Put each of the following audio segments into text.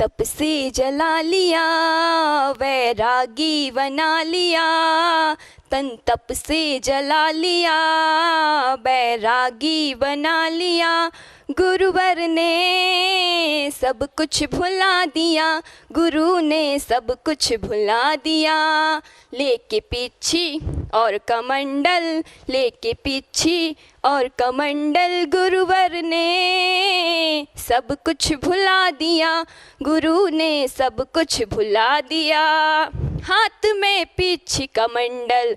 तप से जला लिया, वैरागी बना लिया। तन तप से जला लिया, बैरागी बना लिया। गुरुवर ने सब कुछ भुला दिया, गुरु ने सब कुछ भुला दिया। लेके पीछी और कमंडल, लेके पीछी और कमंडल, गुरुवर ने सब कुछ भुला दिया, गुरु ने सब कुछ भुला दिया। हाथ में पीछी कमंडल,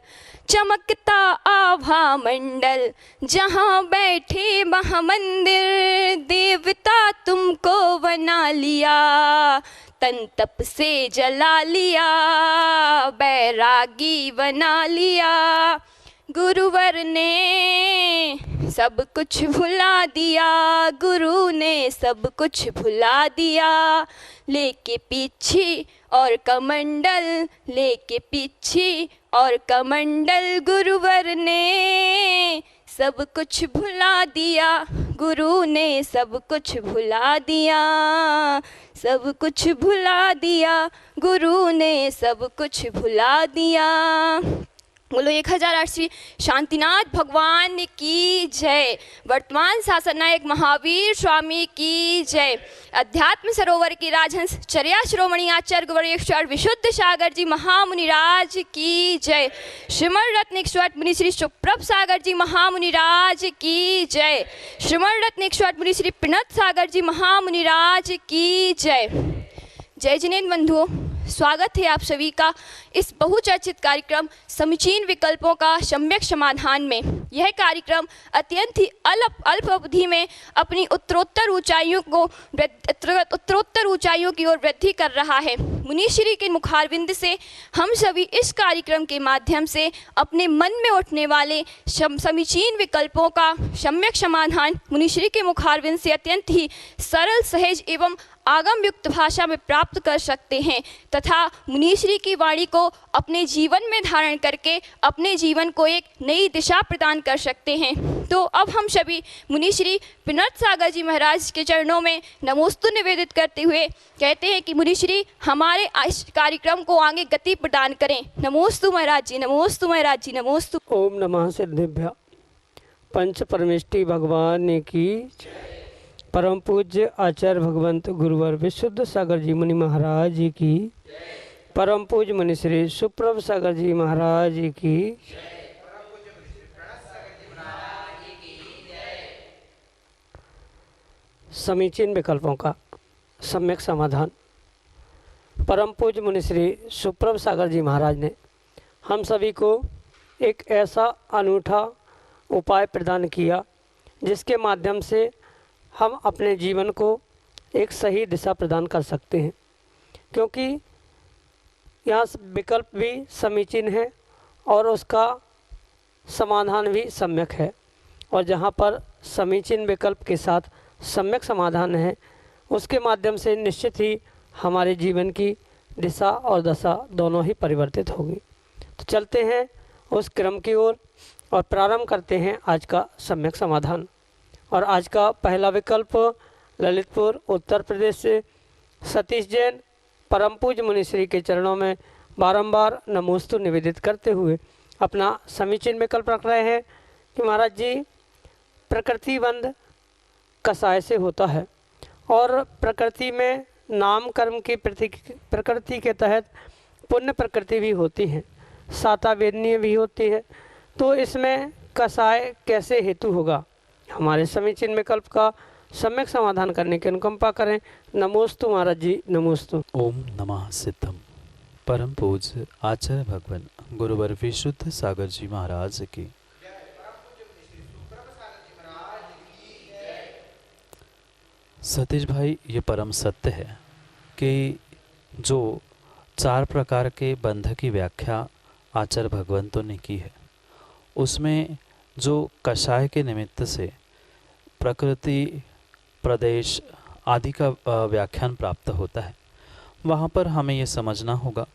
चमकता आभा मंडल, जहाँ बैठे महामंदिर, देवता तुमको बना लिया। तन तप से जला लिया, बैरागी बना लिया। गुरुवर ने सब कुछ भुला दिया, गुरु ने सब कुछ भुला दिया। लेके पीछे और कमंडल, लेके पीछे और कमंडल, गुरुवर ने सब कुछ भुला दिया, गुरु ने सब कुछ भुला दिया। सब कुछ भुला दिया, गुरु ने सब कुछ भुला दिया। बोलो 1008 श्री शांतिनाथ भगवान की जय। वर्तमान शासन नायक महावीर स्वामी की जय। अध्यात्म सरोवर के राजहंस चर्या शिरोमणि आचार्य गुरुवर विशुद्ध सागर जी महामुनिराज की जय। श्रीमद रत्न 108 मुनि श्री सुप्रभ सागर जी महामुनिराज की जय। श्रीमद रत्न 108 मुनि श्री प्रणत सागर जी महामुनिराज की जय। जय जिनेन्द्र बंधुओं, स्वागत है आप सभी का इस बहुचर्चित कार्यक्रम समीचीन विकल्पों का सम्यक समाधान में। यह कार्यक्रम अत्यंत ही अल्प अवधि में अपनी उत्तरोत्तर ऊंचाइयों की ओर वृद्धि कर रहा है। मुनिश्री के मुखारविंद से हम सभी इस कार्यक्रम के माध्यम से अपने मन में उठने वाले समीचीन विकल्पों का सम्यक समाधान मुनिश्री के मुखारविंद से अत्यंत ही सरल, सहज एवं आगम युक्त भाषा में प्राप्त कर सकते हैं तथा मुनिश्री की वाणी को अपने जीवन में धारण करके अपने जीवन को एक नई दिशा प्रदान कर सकते हैं। तो अब हम सभी मुनिश्री प्रणत सागर जी महाराज के चरणों में नमोस्तु निवेदित करते हुए कहते हैं कि मुनिश्री हमारे इस कार्यक्रम को आगे गति प्रदान करें। नमोस्तु महाराज जी, नमोस्तु महाराज जी, नमोस्तु। ओम नमः सिद्धिभ्य पंच परमेष्टि भगवान की परम पूज्य आचार्य भगवंत गुरुवर विशुद्ध सागर जी मुनि महाराज जी की, परम पूज्य मुनि श्री सुप्रभ सागर जी महाराज जी की, समीचीन विकल्पों का सम्यक समाधान। परम पूज्य मुनि श्री सुप्रभ सागर जी महाराज ने हम सभी को एक ऐसा अनूठा उपाय प्रदान किया जिसके माध्यम से हम अपने जीवन को एक सही दिशा प्रदान कर सकते हैं, क्योंकि यहाँ विकल्प भी समीचीन है और उसका समाधान भी सम्यक है। और जहाँ पर समीचीन विकल्प के साथ सम्यक समाधान है उसके माध्यम से निश्चित ही हमारे जीवन की दिशा और दशा दोनों ही परिवर्तित होगी। तो चलते हैं उस क्रम की ओर और प्रारंभ करते हैं आज का सम्यक समाधान। और आज का पहला विकल्प ललितपुर उत्तर प्रदेश से सतीश जैन परम पूज्य मुनिश्री के चरणों में बारंबार नमोस्तु निवेदित करते हुए अपना समीचीन विकल्प रख रहे हैं कि महाराज जी, प्रकृतिबंध कसाय से होता है और प्रकृति में नाम कर्म की प्रकृति के तहत पुण्य प्रकृति भी होती है, साता वेदनीय भी होती है। तो इसमें कसाय कैसे हेतु होगा? हमारे समीचीन विकल्प का सम्यक समाधान करने की अनुकंपा करें। नमोस्तु महाराज जी, नमोस्तु। ओम नमः सिद्धम। परम पूज्य आचार्य भगवान गुरुवर विशुद्ध सागर जी महाराज की। सतीश भाई, ये परम सत्य है कि जो 4 प्रकार के बंध की व्याख्या आचार्य भगवंतों ने की है, उसमें जो कषाय के निमित्त से प्रकृति, प्रदेश आदि का व्याख्यान प्राप्त होता है, वहाँ पर हमें ये समझना होगा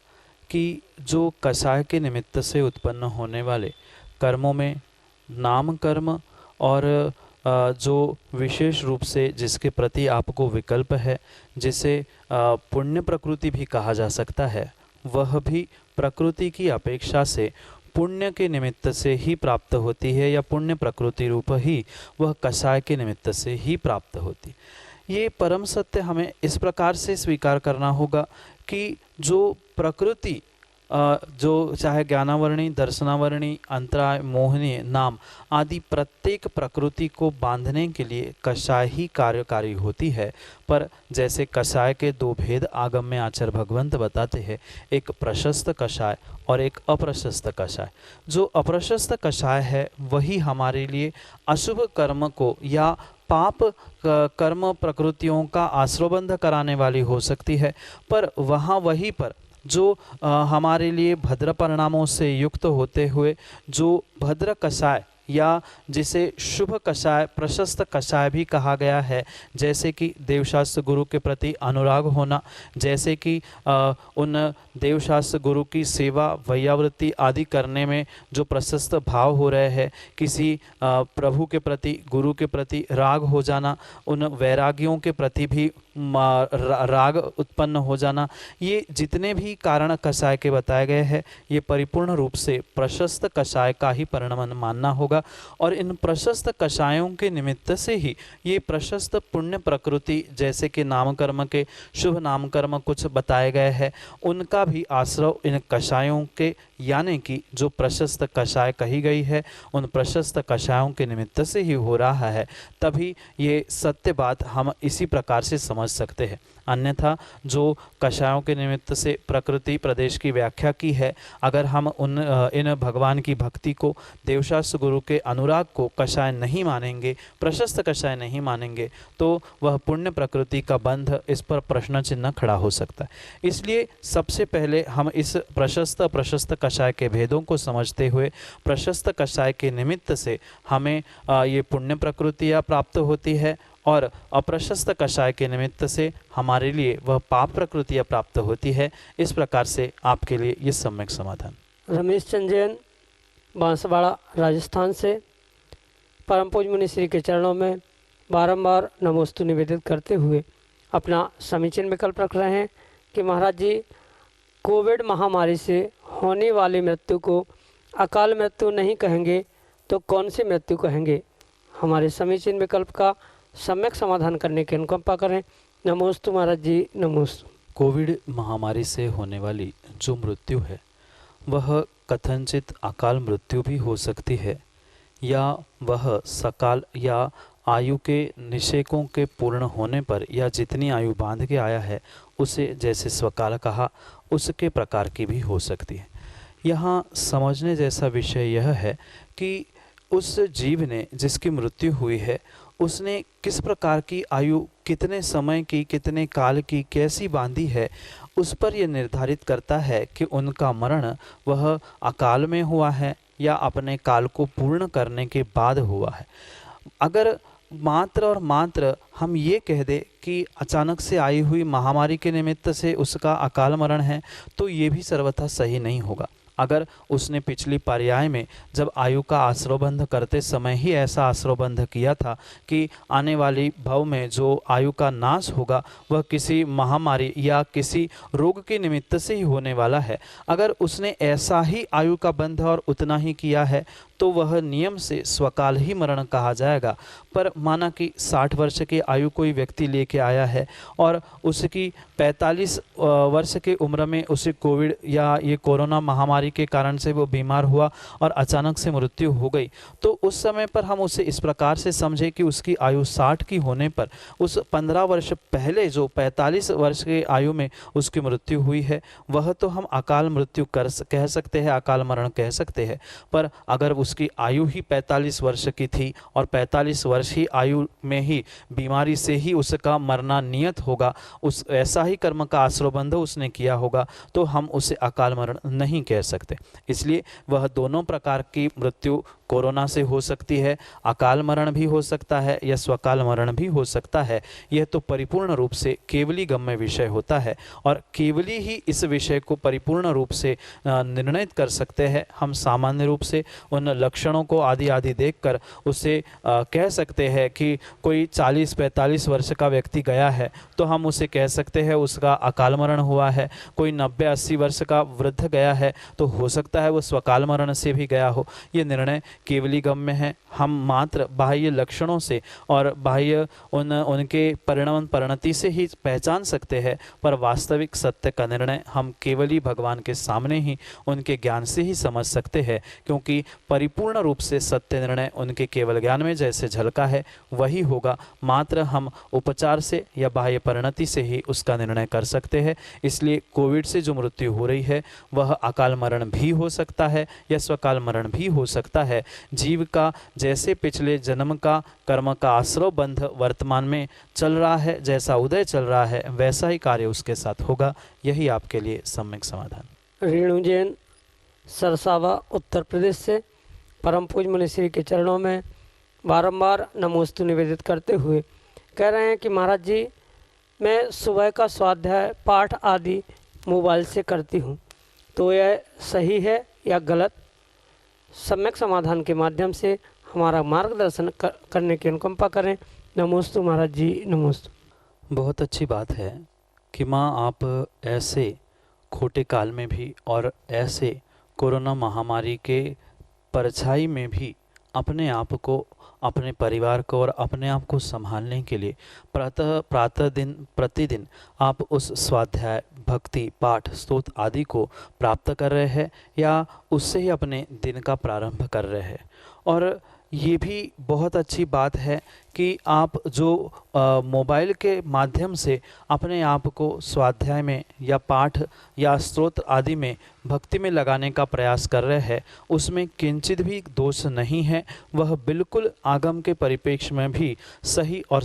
कि जो कषाय के निमित्त से उत्पन्न होने वाले कर्मों में नाम कर्म और जो विशेष रूप से जिसके प्रति आपको विकल्प है, जिसे पुण्य प्रकृति भी कहा जा सकता है, वह भी प्रकृति की अपेक्षा से पुण्य के निमित्त से ही प्राप्त होती है, या पुण्य प्रकृति रूप ही वह कषाय के निमित्त से ही प्राप्त होती। ये परम सत्य हमें इस प्रकार से स्वीकार करना होगा कि जो प्रकृति जो चाहे ज्ञानावर्णी, दर्शनावर्णी, अंतराय, मोहनीय, नाम आदि प्रत्येक प्रकृति को बांधने के लिए कषाय ही कार्यकारी होती है। पर जैसे कषाय के दो भेद आगम में आचार्य भगवंत बताते हैं, एक प्रशस्त कषाय और एक अप्रशस्त कषाय। जो अप्रशस्त कषाय है वही हमारे लिए अशुभ कर्म को या पाप कर्म प्रकृतियों का आश्रयबंध कराने वाली हो सकती है, पर वहीं पर जो हमारे लिए भद्र परिणामों से युक्त होते हुए जो भद्र कषाय या जिसे शुभ कषाय, प्रशस्त कषाय भी कहा गया है, जैसे कि देवशास्त्र गुरु के प्रति अनुराग होना, जैसे कि उन देवशास्त्र गुरु की सेवा, वैयावृत्ति आदि करने में जो प्रशस्त भाव हो रहे हैं, किसी प्रभु के प्रति, गुरु के प्रति राग हो जाना, उन वैरागियों के प्रति भी राग उत्पन्न हो जाना, ये जितने भी कारण कषाय के बताए गए हैं, ये परिपूर्ण रूप से प्रशस्त कषाय का ही परिणाम मानना होगा। और इन प्रशस्त कषायों के निमित्त से ही ये प्रशस्त पुण्य प्रकृति, जैसे कि नामकर्म के शुभ नामकर्म कुछ बताए गए हैं, उनका भी आश्रय इन कषायों के, यानी कि जो प्रशस्त कषाय कही गई है, उन प्रशस्त कषायों के निमित्त से ही हो रहा है। तभी ये सत्य बात हम इसी प्रकार से समझ सकते हैं। अन्यथा जो कषायों के निमित्त से प्रकृति प्रदेश की व्याख्या की है, अगर हम इन भगवान की भक्ति को, देवशास्त्र गुरु के अनुराग को कषाय नहीं मानेंगे, प्रशस्त कषाय नहीं मानेंगे, तो वह पुण्य प्रकृति का बंध, इस पर प्रश्न चिन्ह खड़ा हो सकता है। इसलिए सबसे पहले हम इस प्रशस्त कषाय के भेदों को समझते हुए, प्रशस्त कषाय के निमित्त से हमें ये पुण्य प्रकृतियाँ प्राप्त होती है, और अप्रशस्त कषाय के निमित्त से हमारे लिए वह पाप प्रकृतियाँ प्राप्त होती है। इस प्रकार से आपके लिए ये सम्यक समाधान। रमेश चंद जैन, बांसवाड़ा, राजस्थान से परम पूज्य मुनि श्री के चरणों में बारंबार नमोस्तु निवेदित करते हुए अपना समीचीन विकल्प रख रहे हैं कि महाराज जी, कोविड महामारी से होने वाली मृत्यु को अकाल मृत्यु नहीं कहेंगे तो कौन सी मृत्यु कहेंगे? हमारे समीचीन विकल्प का सम्यक समाधान करने की अनुकंपा करें। नमोस्तु महाराज जी, नमोस्तु। कोविड महामारी से होने वाली जो मृत्यु है, वह कथनचित अकाल मृत्यु भी हो सकती है, या वह सकाल या आयु के निषेकों के पूर्ण होने पर, या जितनी आयु बांध के आया है उसे जैसे स्वकाल कहा, उसके प्रकार की भी हो सकती है। यहाँ समझने जैसा विषय यह है कि उस जीव ने, जिसकी मृत्यु हुई है, उसने किस प्रकार की आयु, कितने समय की, कितने काल की, कैसी बांधी है, उस पर यह निर्धारित करता है कि उनका मरण वह अकाल में हुआ है या अपने काल को पूर्ण करने के बाद हुआ है। अगर मात्र और मात्र हम ये कह दें कि अचानक से आई हुई महामारी के निमित्त से उसका अकाल मरण है, तो ये भी सर्वथा सही नहीं होगा। अगर उसने पिछली पर्याय में जब आयु का आश्रयबंध करते समय ही ऐसा आश्रयबंध किया था कि आने वाली भव में जो आयु का नाश होगा वह किसी महामारी या किसी रोग के निमित्त से ही होने वाला है, अगर उसने ऐसा ही आयु का बंध और उतना ही किया है तो वह नियम से स्वकाल ही मरण कहा जाएगा। पर माना कि 60 वर्ष की आयु कोई व्यक्ति लेके आया है और उसकी 45 वर्ष की उम्र में उसे कोविड या ये कोरोना महामारी के कारण से वो बीमार हुआ और अचानक से मृत्यु हो गई, तो उस समय पर हम उसे इस प्रकार से समझे कि उसकी आयु 60 की होने पर उस 15 वर्ष पहले जो 45 वर्ष की आयु में उसकी मृत्यु हुई है वह तो हम अकाल मृत्यु कह सकते हैं, अकाल मरण कह सकते हैं। पर अगर उसकी आयु ही 45 वर्ष की थी और 45 वर्ष ही आयु में ही बीमारी से ही उसका मरना नियत होगा, उस ऐसा ही कर्म का आश्रयबंध उसने किया होगा, तो हम उसे अकाल मरण नहीं कह सकते। इसलिए वह दोनों प्रकार की मृत्यु कोरोना से हो सकती है, अकाल मरण भी हो सकता है या स्वकाल मरण भी हो सकता है। यह तो परिपूर्ण रूप से केवली गम्य विषय होता है और केवली ही इस विषय को परिपूर्ण रूप से निर्णय कर सकते हैं। हम सामान्य रूप से उन लक्षणों को आदि आदि देखकर उसे कह सकते हैं कि कोई 40-45 वर्ष का व्यक्ति गया है तो हम उसे कह सकते हैं उसका अकाल मरण हुआ है। कोई 90-80 वर्ष का वृद्ध गया है तो हो सकता है वो स्वकाल मरण से भी गया हो। ये निर्णय केवली गम्य है। हम मात्र बाह्य लक्षणों से और बाह्य उनके परिणाम परिणति से ही पहचान सकते हैं, पर वास्तविक सत्य का निर्णय हम केवली भगवान के सामने ही उनके ज्ञान से ही समझ सकते हैं, क्योंकि परिपूर्ण रूप से सत्य निर्णय उनके केवल ज्ञान में जैसे झलका है वही होगा। मात्र हम उपचार से या बाह्य परिणति से ही उसका निर्णय कर सकते हैं। इसलिए कोविड से जो मृत्यु हो रही है वह अकाल मरण भी हो सकता है या स्वकाल मरण भी हो सकता है। जीव का जैसे पिछले जन्म का कर्म का आश्रव बंध वर्तमान में चल रहा है, जैसा उदय चल रहा है वैसा ही कार्य उसके साथ होगा। यही आपके लिए सम्यक समाधान। रेणु जैन सरसावा उत्तर प्रदेश से परम पूज्य मुनिश्री के चरणों में बारंबार नमोस्तु निवेदित करते हुए कह रहे हैं कि महाराज जी, मैं सुबह का स्वाध्याय पाठ आदि मोबाइल से करती हूँ, तो यह सही है या गलत? सम्यक समाधान के माध्यम से हमारा मार्गदर्शन करने की अनुकंपा करें। नमोस्तु महाराज जी, नमोस्तु। बहुत अच्छी बात है कि माँ आप ऐसे खोटे काल में भी और ऐसे कोरोना महामारी के परछाई में भी अपने आप को, अपने परिवार को और अपने आप को संभालने के लिए प्रतिदिन आप उस स्वाध्याय, भक्ति, पाठ, स्तोत्र आदि को प्राप्त कर रहे हैं या उससे ही अपने दिन का प्रारंभ कर रहे हैं। और ये भी बहुत अच्छी बात है कि आप जो मोबाइल के माध्यम से अपने आप को स्वाध्याय में या पाठ या स्तोत्र आदि में भक्ति में लगाने का प्रयास कर रहे हैं, उसमें किंचित भी दोष नहीं है। वह बिल्कुल आगम के परिप्रेक्ष्य में भी सही और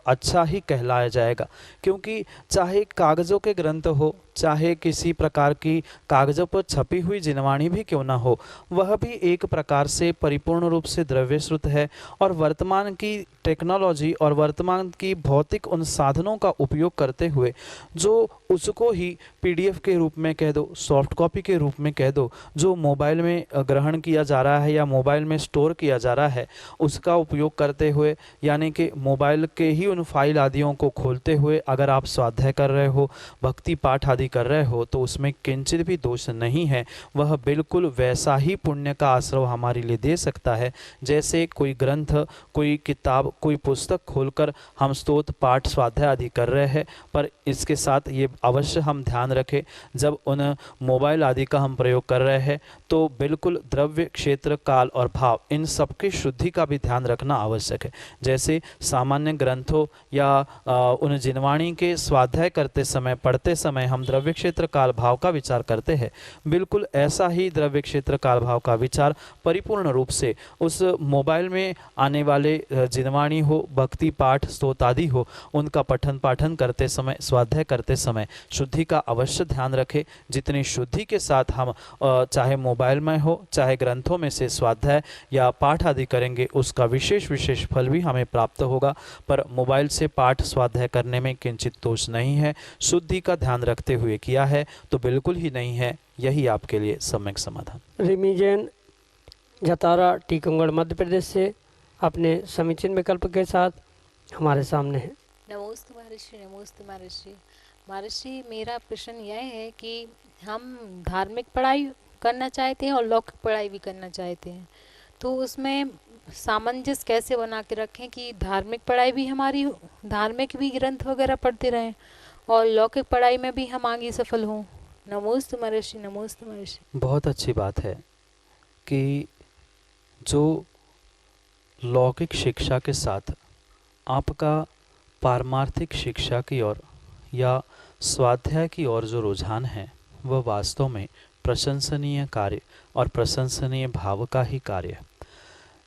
अच्छा ही कहलाया जाएगा, क्योंकि चाहे कागज़ों के ग्रंथ हो, चाहे किसी प्रकार की कागज़ों पर छपी हुई जिनवाणी भी क्यों ना हो, वह भी एक प्रकार से परिपूर्ण रूप से द्रव्यश्रुत है। और वर्तमान की टेक्नोलॉजी और वर्तमान की भौतिक उन साधनों का उपयोग करते हुए जो उसको ही PDF के रूप में कह दो, सॉफ्ट कॉपी के रूप में कह दो, जो मोबाइल में ग्रहण किया जा रहा है या मोबाइल में स्टोर किया जा रहा है, उसका उपयोग करते हुए, यानी कि मोबाइल के ही उन फाइल आदियों को खोलते हुए अगर आप स्वाध्याय कर रहे हो, भक्ति पाठ आदि कर रहे हो, तो उसमें किंचित भी दोष नहीं है। वह बिल्कुल वैसा ही पुण्य का आश्रव हमारे लिए दे सकता है जैसे कोई ग्रंथ, कोई किताब, कोई पुस्तक खोलकर हम स्तोत्र, पाठ, स्वाध्याय आदि कर रहे हैं। पर इसके साथ ये अवश्य हम ध्यान रखें, जब उन मोबाइल आदि का हम प्रयोग कर रहे हैं तो बिल्कुल द्रव्य, क्षेत्र, काल और भाव इन सबकी शुद्धि का भी ध्यान रखना आवश्यक है। जैसे सामान्य ग्रंथों या उन जिनवाणी के स्वाध्याय करते समय, पढ़ते समय हम द्रव्य, क्षेत्र, काल, भाव का विचार करते हैं, बिल्कुल ऐसा ही द्रव्य, क्षेत्र, काल, भाव का विचार परिपूर्ण रूप से उस मोबाइल में आने वाले जिनवाणी हो, भक्ति पाठ, स्तोत्र आदि हो, उनका पठन पाठन करते समय, स्वाध्याय करते समय शुद्धि का अवश्य ध्यान रखें। जितनी शुद्धि के साथ हम चाहे मोबाइल में हो, चाहे ग्रंथों में से स्वाध्याय या पाठ आदि करेंगे, उसका विशेष फल भी हमें प्राप्त होगा। पर मोबाइल से पाठ स्वाध्याय करने में किंचित दोष नहीं है, शुद्धि का ध्यान रखते हुए किया है तो बिल्कुल ही नहीं है। यही आपके लिए सम्यक समाधान। रिमी जैन जतारा टीकमगढ़ मध्य प्रदेश से अपने समीचीन विकल्प के साथ हमारे सामने है। नमोस्तु महर्षि, नमोस्तु महर्षि। महर्षि, मेरा प्रश्न यह है कि हम धार्मिक पढ़ाई करना चाहते हैं और लौकिक पढ़ाई भी करना चाहते हैं, तो उसमें सामंजस्य कैसे बना के रखें कि धार्मिक पढ़ाई भी हमारी, धार्मिक भी ग्रंथ वगैरह पढ़ते रहें और लौकिक पढ़ाई में भी हम आगे सफल हों। नमोस्तु महर्षि, नमोस्तु महर्षि। बहुत अच्छी बात है कि जो लौकिक शिक्षा के साथ आपका पारमार्थिक शिक्षा की ओर या स्वाध्याय की ओर जो रुझान है, वह वास्तव में प्रशंसनीय कार्य और प्रशंसनीय भाव का ही कार्य है।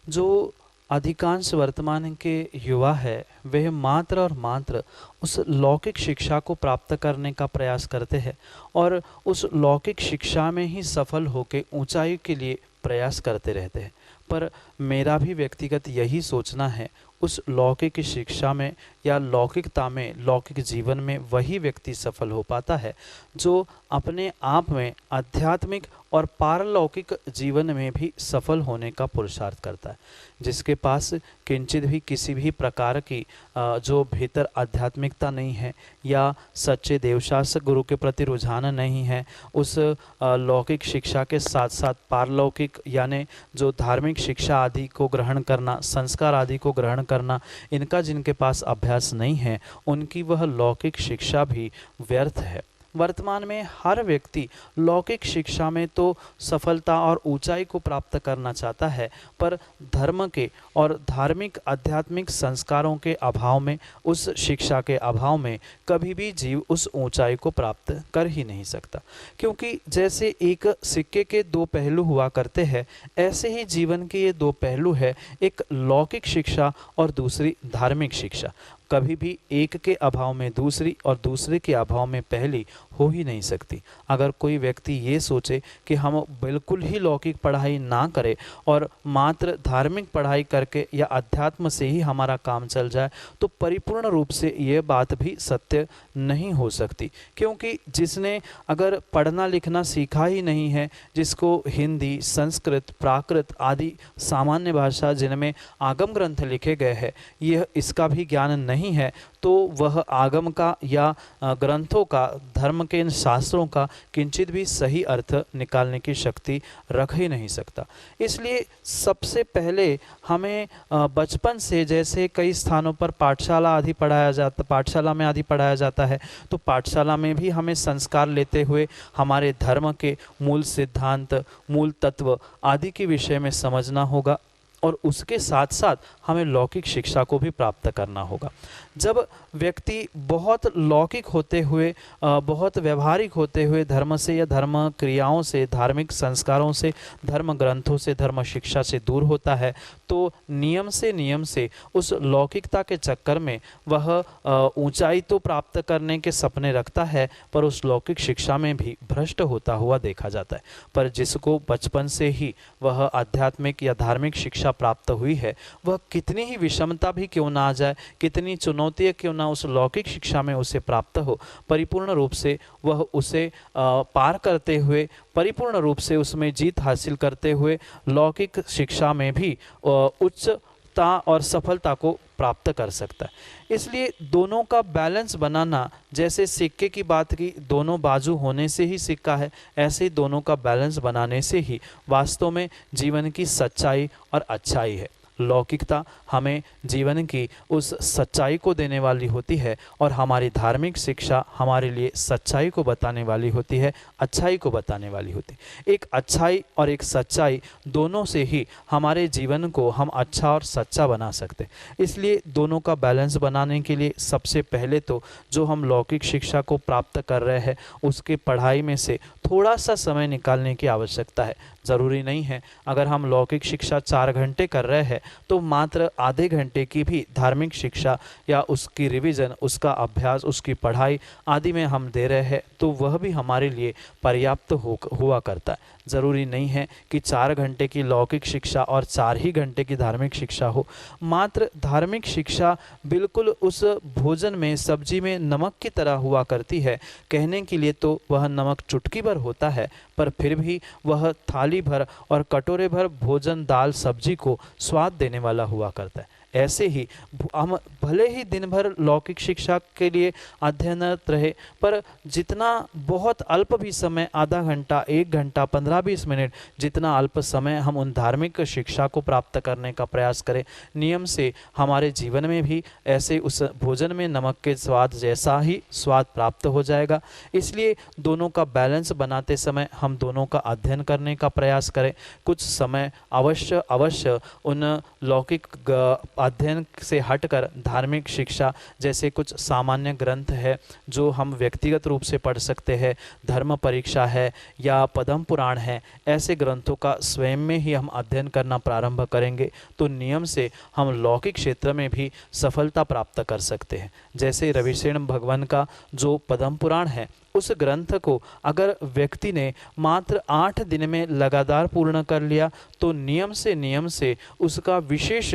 जो अधिकांश वर्तमान के युवा है वह मात्र और मात्र उस लौकिक शिक्षा को प्राप्त करने का प्रयास करते हैं और उस लौकिक शिक्षा में ही सफल होकर ऊंचाई के लिए प्रयास करते रहते हैं। पर मेरा भी व्यक्तिगत यही सोचना है, उस लौकिक शिक्षा में या लौकिकता में, लौकिक जीवन में वही व्यक्ति सफल हो पाता है जो अपने आप में आध्यात्मिक और पारलौकिक जीवन में भी सफल होने का पुरुषार्थ करता है। जिसके पास किंचित भी किसी भी प्रकार की जो भीतर आध्यात्मिकता नहीं है या सच्चे देवशास्त्र गुरु के प्रति रुझान नहीं है, उस लौकिक शिक्षा के साथ साथ पारलौकिक यानी जो धार्मिक शिक्षा आदि को ग्रहण करना, संस्कार आदि को ग्रहण करना, इनका जिनके पास अभ्यास नहीं है, उनकी वह लौकिक शिक्षा भी व्यर्थ है। वर्तमान में हर व्यक्ति लौकिक शिक्षा में तो सफलता और ऊंचाई को प्राप्त करना चाहता है, पर धर्म के और धार्मिक आध्यात्मिक संस्कारों के अभाव में, उस शिक्षा के अभाव में कभी भी जीव उस ऊंचाई को प्राप्त कर ही नहीं सकता। क्योंकि जैसे एक सिक्के के दो पहलू हुआ करते हैं, ऐसे ही जीवन के ये दो पहलू है, एक लौकिक शिक्षा और दूसरी धार्मिक शिक्षा। कभी भी एक के अभाव में दूसरी और दूसरे के अभाव में पहली हो ही नहीं सकती। अगर कोई व्यक्ति ये सोचे कि हम बिल्कुल ही लौकिक पढ़ाई ना करें और मात्र धार्मिक पढ़ाई करके या अध्यात्म से ही हमारा काम चल जाए, तो परिपूर्ण रूप से ये बात भी सत्य नहीं हो सकती। क्योंकि जिसने अगर पढ़ना लिखना सीखा ही नहीं है, जिसको हिंदी, संस्कृत, प्राकृत आदि सामान्य भाषा जिनमें आगम ग्रंथ लिखे गए हैं, यह इसका भी ज्ञान नहीं है, तो वह आगम का या ग्रंथों का, धर्म के इन शास्त्रों का किंचित भी सही अर्थ निकालने की शक्ति रख ही नहीं सकता। इसलिए सबसे पहले हमें बचपन से, जैसे कई स्थानों पर पाठशाला में आदि पढ़ाया जाता है, तो पाठशाला में भी हमें संस्कार लेते हुए हमारे धर्म के मूल सिद्धांत, मूल तत्व आदि के विषय में समझना होगा और उसके साथ साथ हमें लौकिक शिक्षा को भी प्राप्त करना होगा। जब व्यक्ति बहुत लौकिक होते हुए, बहुत व्यवहारिक होते हुए धर्म से या धर्म क्रियाओं से, धार्मिक संस्कारों से, धर्म ग्रंथों से, धर्म शिक्षा से दूर होता है, तो नियम से उस लौकिकता के चक्कर में वह ऊंचाई तो प्राप्त करने के सपने रखता है, पर उस लौकिक शिक्षा में भी भ्रष्ट होता हुआ देखा जाता है। पर जिसको बचपन से ही वह आध्यात्मिक या धार्मिक शिक्षा प्राप्त हुई है, वह कितनी ही विषमता भी क्यों ना आ जाए, कितनी चुनौतियाँ क्यों ना उस लौकिक शिक्षा में उसे प्राप्त हो, परिपूर्ण रूप से वह उसे पार करते हुए, परिपूर्ण रूप से उसमें जीत हासिल करते हुए लौकिक शिक्षा में भी उच्चता और सफलता को प्राप्त कर सकता है। इसलिए दोनों का बैलेंस बनाना, जैसे सिक्के की बात की, दोनों बाजू होने से ही सिक्का है, ऐसे ही दोनों का बैलेंस बनाने से ही वास्तव में जीवन की सच्चाई और अच्छाई है। लौकिकता हमें जीवन की उस सच्चाई को देने वाली होती है और हमारी धार्मिक शिक्षा हमारे लिए सच्चाई को बताने वाली होती है, अच्छाई को बताने वाली होती है। एक अच्छाई और एक सच्चाई दोनों से ही हमारे जीवन को हम अच्छा और सच्चा बना सकते हैं। इसलिए दोनों का बैलेंस बनाने के लिए सबसे पहले तो जो हम लौकिक शिक्षा को प्राप्त कर रहे हैं, उसके पढ़ाई में से थोड़ा सा समय निकालने की आवश्यकता है। ज़रूरी नहीं है अगर हम लौकिक शिक्षा 4 घंटे कर रहे हैं तो मात्र आधे घंटे की भी धार्मिक शिक्षा या उसकी रिवीजन, उसका अभ्यास, उसकी पढ़ाई आदि में हम दे रहे हैं, तो वह भी हमारे लिए पर्याप्त हुआ करता है। ज़रूरी नहीं है कि 4 घंटे की लौकिक शिक्षा और 4 ही घंटे की धार्मिक शिक्षा हो। मात्र धार्मिक शिक्षा बिल्कुल उस भोजन में, सब्जी में नमक की तरह हुआ करती है। कहने के लिए तो वह नमक चुटकी भर होता है, पर फिर भी वह थाली भर और कटोरे भर भोजन, दाल, सब्जी को स्वाद देने वाला हुआ करता है। ऐसे ही हम भले ही दिन भर लौकिक शिक्षा के लिए अध्ययनरत रहे, पर जितना बहुत अल्प भी समय, आधा घंटा, 1 घंटा, 15-20 मिनट, जितना अल्प समय हम उन धार्मिक शिक्षा को प्राप्त करने का प्रयास करें, नियम से हमारे जीवन में भी ऐसे उस भोजन में नमक के स्वाद जैसा ही स्वाद प्राप्त हो जाएगा। इसलिए दोनों का बैलेंस बनाते समय हम दोनों का अध्ययन करने का प्रयास करें। कुछ समय अवश्य उन लौकिक अध्ययन से हटकर धार्मिक शिक्षा जैसे कुछ सामान्य ग्रंथ है जो हम व्यक्तिगत रूप से पढ़ सकते हैं, धर्म परीक्षा है या पद्म पुराण है, ऐसे ग्रंथों का स्वयं में ही हम अध्ययन करना प्रारंभ करेंगे तो नियम से हम लौकिक क्षेत्र में भी सफलता प्राप्त कर सकते हैं। जैसे रविशेन भगवान का जो पद्म पुराण है, उस ग्रंथ को अगर व्यक्ति ने मात्र 8 दिन में लगातार पूर्ण कर लिया तो नियम से उसका विशेष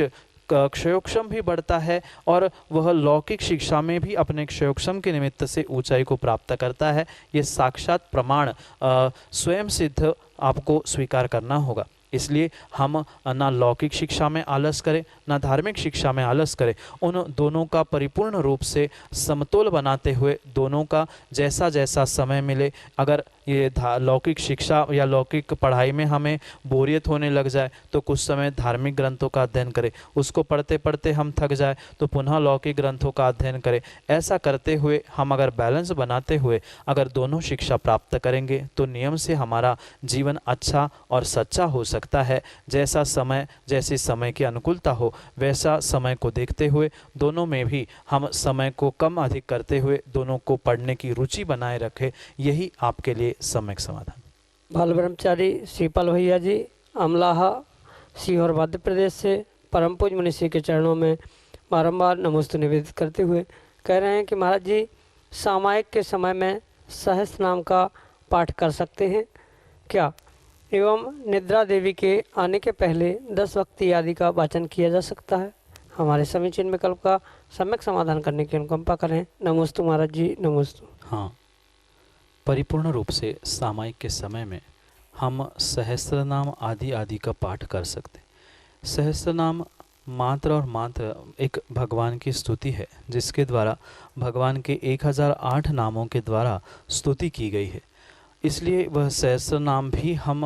क्षयोक्षम भी बढ़ता है और वह लौकिक शिक्षा में भी अपने क्षयोक्षम के निमित्त से ऊंचाई को प्राप्त करता है। ये साक्षात प्रमाण स्वयं सिद्ध आपको स्वीकार करना होगा। इसलिए हम ना लौकिक शिक्षा में आलस करें ना धार्मिक शिक्षा में आलस करें, उन दोनों का परिपूर्ण रूप से समतोल बनाते हुए दोनों का जैसा जैसा समय मिले, अगर ये लौकिक शिक्षा या लौकिक पढ़ाई में हमें बोरियत होने लग जाए तो कुछ समय धार्मिक ग्रंथों का अध्ययन करें, उसको पढ़ते पढ़ते हम थक जाए तो पुनः लौकिक ग्रंथों का अध्ययन करें। ऐसा करते हुए हम अगर बैलेंस बनाते हुए अगर दोनों शिक्षा प्राप्त करेंगे तो नियम से हमारा जीवन अच्छा और सच्चा हो सकता है। जैसा समय जैसी समय की अनुकूलता हो वैसा समय को देखते हुए दोनों में भी हम समय को कम अधिक करते हुए दोनों को पढ़ने की रुचि बनाए रखें, यही आपके लिए सम्यक समाधान। बाल ब्रह्मचारी श्रीपाल भैया जी अमलाहा सीहोर मध्य प्रदेश से परम पूज्य मनीषी के चरणों में बारंबार नमोस्तु निवेदित करते हुए कह रहे हैं कि महाराज जी सामायिक के समय में सहस्त्र नाम का पाठ कर सकते हैं क्या, एवं निद्रा देवी के आने के पहले 10 भक्ति आदि का वाचन किया जा सकता है। हमारे समीचीन विकल्प का सम्यक समाधान करने की अनुकंपा करें। नमोस्तु महाराज जी, नमोस्तु। हाँ, परिपूर्ण रूप से सामायिक के समय में हम सहस्त्र नाम आदि का पाठ कर सकते। सहस्त्र नाम मात्र और मात्र एक भगवान की स्तुति है जिसके द्वारा भगवान के 1008 नामों के द्वारा स्तुति की गई है, इसलिए वह सहस्त्र नाम भी हम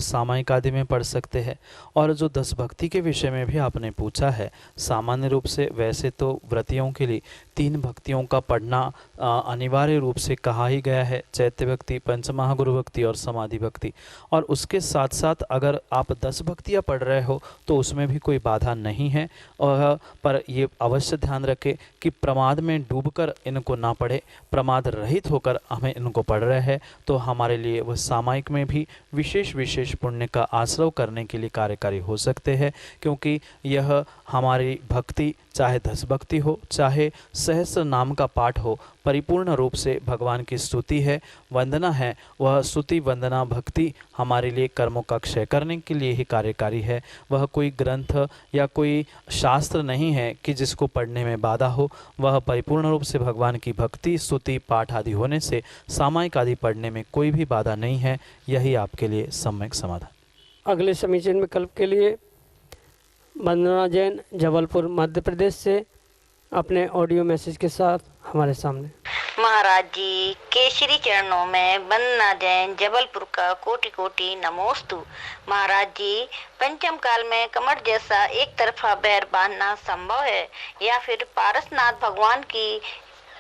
सामायिक आदि में पढ़ सकते हैं। और जो 10 भक्ति के विषय में भी आपने पूछा है, सामान्य रूप से वैसे तो व्रतियों के लिए 3 भक्तियों का पढ़ना अनिवार्य रूप से कहा ही गया है, चैत्य भक्ति, पंचमहागुरु भक्ति और समाधि भक्ति। और उसके साथ साथ अगर आप 10 भक्तियाँ पढ़ रहे हो तो उसमें भी कोई बाधा नहीं है, और पर ये अवश्य ध्यान रखें कि प्रमाद में डूबकर इनको ना पढ़े, प्रमाद रहित होकर हमें इनको पढ़ रहे हैं तो हमारे लिए वह सामायिक में भी विशेष पुण्य का आश्रव करने के लिए कार्यकारी हो सकते हैं, क्योंकि यह हमारी भक्ति चाहे 10 भक्ति हो चाहे सहस्त्र नाम का पाठ हो, परिपूर्ण रूप से भगवान की स्तुति है, वंदना है। वह स्तुति वंदना भक्ति हमारे लिए कर्मों का क्षय करने के लिए ही कार्यकारी है। वह कोई ग्रंथ या कोई शास्त्र नहीं है कि जिसको पढ़ने में बाधा हो। वह परिपूर्ण रूप से भगवान की भक्ति स्तुति पाठ आदि होने से सामायिक आदि पढ़ने में कोई भी बाधा नहीं है। यही आपके लिए सम्यक समाधान। अगले समीचीन विकल्प के लिए वंदना जैन जबलपुर मध्य प्रदेश से अपने ऑडियो मैसेज के साथ हमारे सामने। महाराज जी केसरी चरणों में वंदना जैन जबलपुर का कोटि कोटि नमोस्तु। महाराज जी पंचम काल में कमर जैसा एक तरफा बैर बांधना संभव है या फिर पारसनाथ भगवान की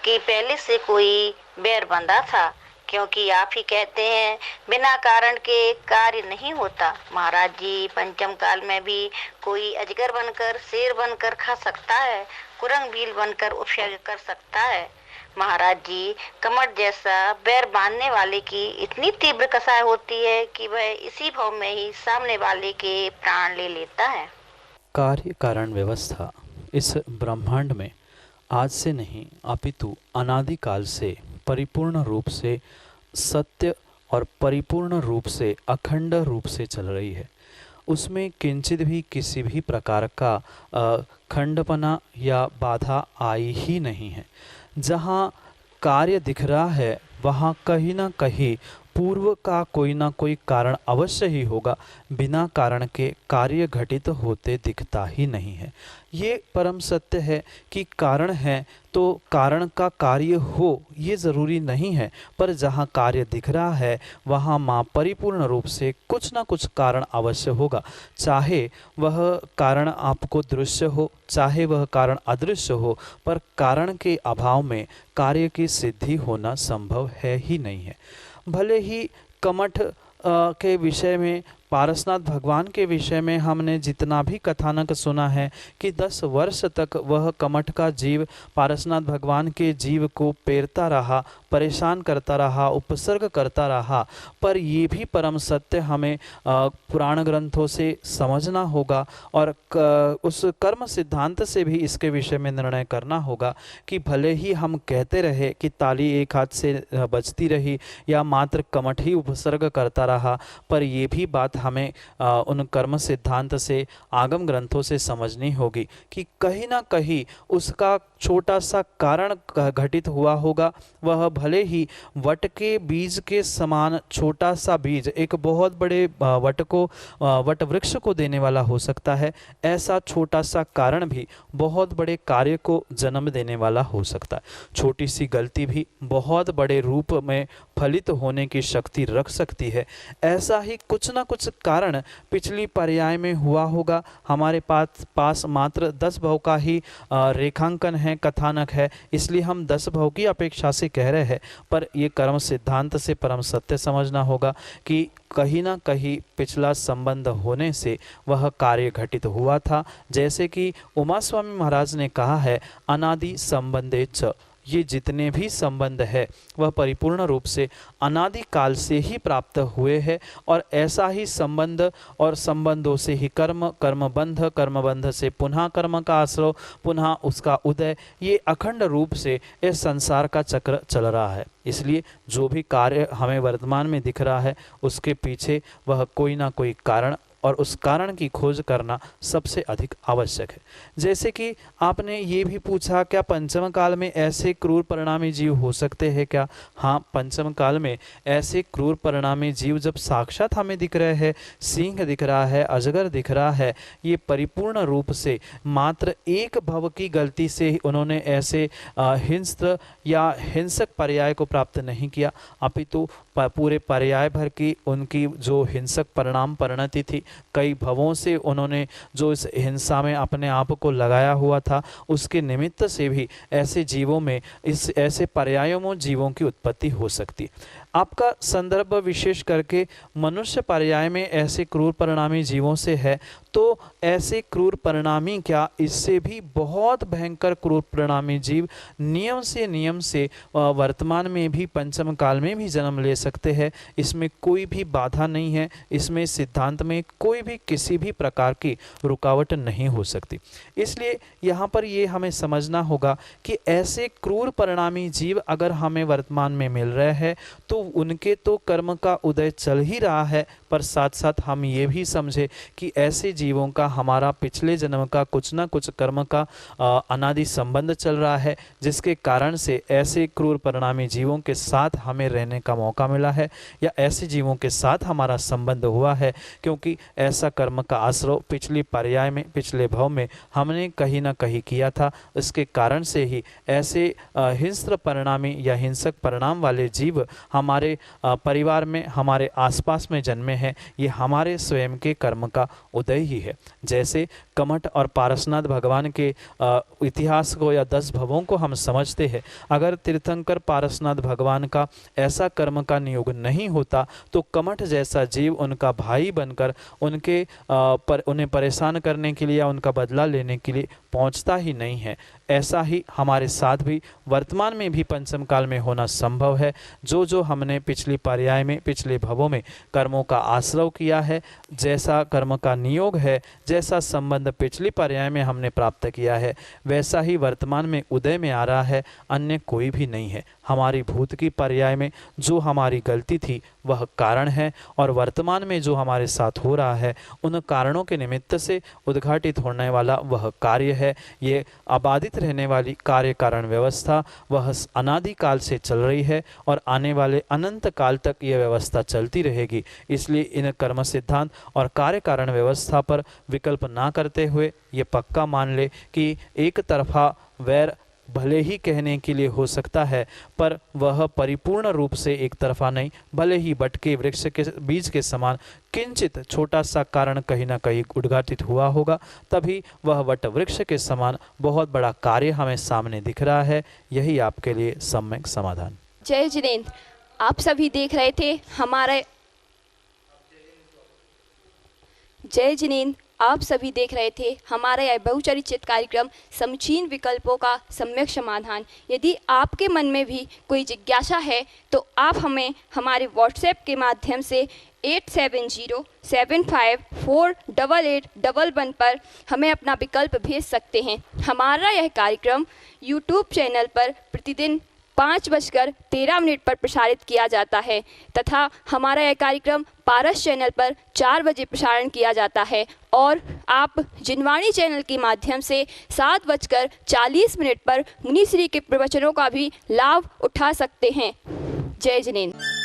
पहले से कोई बैर बंधा था, क्योंकि आप ही कहते हैं बिना कारण के कार्य नहीं होता। महाराज जी पंचम काल में भी कोई अजगर बनकर शेर बनकर खा सकता है, कुरंग भील बनकर उपयोग कर सकता है। महाराज जी कमर जैसा बैर बांधने वाले की इतनी तीव्र कसाई होती है कि वह इसी भाव में ही सामने वाले के प्राण ले लेता है। कार्य कारण व्यवस्था इस ब्रह्मांड में आज से नहीं अपितु अनादिकाल से परिपूर्ण रूप से सत्य और परिपूर्ण रूप से अखंड रूप से चल रही है। उसमें किंचित भी किसी भी प्रकार का खंडपना या बाधा आई ही नहीं है। जहाँ कार्य दिख रहा है वहाँ कहीं ना कहीं पूर्व का कोई ना कोई कारण अवश्य ही होगा, बिना कारण के कार्य घटित होते दिखता ही नहीं है। ये परम सत्य है कि कारण है तो कारण का कार्य हो ये ज़रूरी नहीं है, पर जहाँ कार्य दिख रहा है वहाँ माँ परिपूर्ण रूप से कुछ ना कुछ कारण अवश्य होगा। चाहे वह कारण आपको दृश्य हो चाहे वह कारण अदृश्य हो, पर कारण के अभाव में कार्य की सिद्धि होना संभव है ही नहीं है। भले ही कमठ के विषय में पारसनाथ भगवान के विषय में हमने जितना भी कथानक सुना है कि 10 वर्ष तक वह कमठ का जीव पारसनाथ भगवान के जीव को पेरता रहा, परेशान करता रहा, उपसर्ग करता रहा। पर ये भी परम सत्य हमें पुराण ग्रंथों से समझना होगा और उस कर्म सिद्धांत से भी इसके विषय में निर्णय करना होगा कि भले ही हम कहते रहे कि ताली एक हाथ से बजती रही या मात्र कमठ ही उपसर्ग करता रहा, पर ये भी बात हमें उन कर्म सिद्धांत से, आगम ग्रंथों से समझनी होगी कि कहीं ना कहीं उसका छोटा सा कारण घटित हुआ होगा। वह भले ही वट के बीज के समान छोटा सा बीज एक बहुत बड़े वट वृक्ष को देने वाला हो सकता है, ऐसा छोटा सा कारण भी बहुत बड़े कार्य को जन्म देने वाला हो सकता है। छोटी सी गलती भी बहुत बड़े रूप में फलित होने की शक्ति रख सकती है। ऐसा ही कुछ ना कुछ कारण पिछली पर्याय में हुआ होगा। हमारे पास मात्र 10 भव का ही रेखांकन है, कथानक है, इसलिए हम 10 भव की अपेक्षा से कह रहे हैं, पर ये कर्म सिद्धांत से परम सत्य समझना होगा कि कहीं ना कहीं पिछला संबंध होने से वह कार्य घटित हुआ था। जैसे कि उमा स्वामी महाराज ने कहा है, अनादि संबंधे च, ये जितने भी संबंध है वह परिपूर्ण रूप से अनादि काल से ही प्राप्त हुए हैं और ऐसा ही संबंध और संबंधों से ही कर्मबंध से पुनः कर्म का आश्रय, पुनः उसका उदय, ये अखंड रूप से इस संसार का चक्र चल रहा है। इसलिए जो भी कार्य हमें वर्तमान में दिख रहा है उसके पीछे वह कोई ना कोई कारण और उस कारण की खोज करना सबसे अधिक आवश्यक है। जैसे कि आपने ये भी पूछा, क्या पंचम काल में ऐसे क्रूर परिणामी जीव हो सकते हैं क्या? हाँ, पंचम काल में ऐसे क्रूर परिणामी जीव जब साक्षात हमें दिख रहे हैं, सिंह दिख रहा है, अजगर दिख रहा है, ये परिपूर्ण रूप से मात्र एक भव की गलती से ही उन्होंने ऐसे हिंस्र या हिंसक पर्याय को प्राप्त नहीं किया, अपितु पूरे पर्याय भर की उनकी जो हिंसक परिणति थी, कई भवों से उन्होंने जो इस हिंसा में अपने आप को लगाया हुआ था, उसके निमित्त से भी ऐसे जीवों में ऐसे पर्यायों जीवों की उत्पत्ति हो सकती। आपका संदर्भ विशेष करके मनुष्य पर्याय में ऐसे क्रूर परिणामी जीवों से है, तो ऐसे क्रूर परिणामी क्या इससे भी बहुत भयंकर क्रूर परिणामी जीव नियम से वर्तमान में भी पंचम काल में भी जन्म ले सकते हैं। इसमें कोई भी बाधा नहीं है, इसमें सिद्धांत में कोई भी किसी भी प्रकार की रुकावट नहीं हो सकती। इसलिए यहाँ पर ये हमें समझना होगा कि ऐसे क्रूर परिणामी जीव अगर हमें वर्तमान में मिल रहे हैं तो उनके तो कर्म का उदय चल ही रहा है, पर साथ साथ हम ये भी समझे कि ऐसे जीवों का हमारा पिछले जन्म का कुछ ना कुछ कर्म का अनादि संबंध चल रहा है, जिसके कारण से ऐसे क्रूर परिणामी जीवों के साथ हमें रहने का मौका मिला है या ऐसे जीवों के साथ हमारा संबंध हुआ है, क्योंकि ऐसा कर्म का आश्रय पिछली पर्याय में, पिछले भव में हमने कहीं ना कहीं किया था। इसके कारण से ही ऐसे हिंस्र परिणामी या हिंसक परिणाम वाले जीव हमारे परिवार में, हमारे आसपास में जन्मे हैं। ये हमारे स्वयं के कर्म का उदय ही है। जैसे कमठ और पारसनाथ भगवान के इतिहास को या 10 भवों को हम समझते हैं, अगर तीर्थंकर पारसनाथ भगवान का ऐसा कर्म का नियोग नहीं होता तो कमठ जैसा जीव उनका भाई बनकर उन्हें परेशान करने के लिए या उनका बदला लेने के लिए पहुंचता ही नहीं है। ऐसा ही हमारे साथ भी वर्तमान में भी पंचम काल में होना संभव है। जो हमने पिछली पर्याय में, पिछले भवों में कर्मों का आश्रय किया है, जैसा कर्म का नियोग है, जैसा संबंध पिछली पर्याय में हमने प्राप्त किया है, वैसा ही वर्तमान में उदय में आ रहा है, अन्य कोई भी नहीं है। हमारी भूत की पर्याय में जो हमारी गलती थी वह कारण है, और वर्तमान में जो हमारे साथ हो रहा है उन कारणों के निमित्त से उद्घाटित होने वाला वह कार्य है। ये अबाधित रहने वाली कार्य कारण व्यवस्था वह अनादि काल से चल रही है और आने वाले अनंत काल तक यह व्यवस्था चलती रहेगी। इसलिए इन कर्म सिद्धांत और कार्य कारण व्यवस्था पर विकल्प ना करते हुए ये पक्का मान ले कि एक तरफा वैर भले ही कहने के लिए हो सकता है, पर वह परिपूर्ण रूप से एक तरफा नहीं, भले ही बट के वृक्ष के बीज के समान किंचित छोटा सा कारण कहीं ना कहीं उद्घाटित हुआ होगा, तभी वह वट वृक्ष के समान बहुत बड़ा कार्य हमें सामने दिख रहा है। यही आपके लिए सम्यक समाधान। जय जिनेन्द्र। आप सभी देख रहे थे हमारे जय जिनेंद्र। आप सभी देख रहे थे हमारा यह बहुचर्चित कार्यक्रम समुचीन विकल्पों का सम्यक समाधान। यदि आपके मन में भी कोई जिज्ञासा है तो आप हमें हमारे व्हाट्सएप के माध्यम से 8707548811 पर हमें अपना विकल्प भेज सकते हैं। हमारा यह कार्यक्रम यूट्यूब चैनल पर प्रतिदिन 5:13 पर प्रसारित किया जाता है तथा हमारा यह कार्यक्रम पारस चैनल पर 4 बजे प्रसारण किया जाता है और आप जिनवाणी चैनल के माध्यम से 7:40 पर मुनिश्री के प्रवचनों का भी लाभ उठा सकते हैं। जय जिनेंद्र।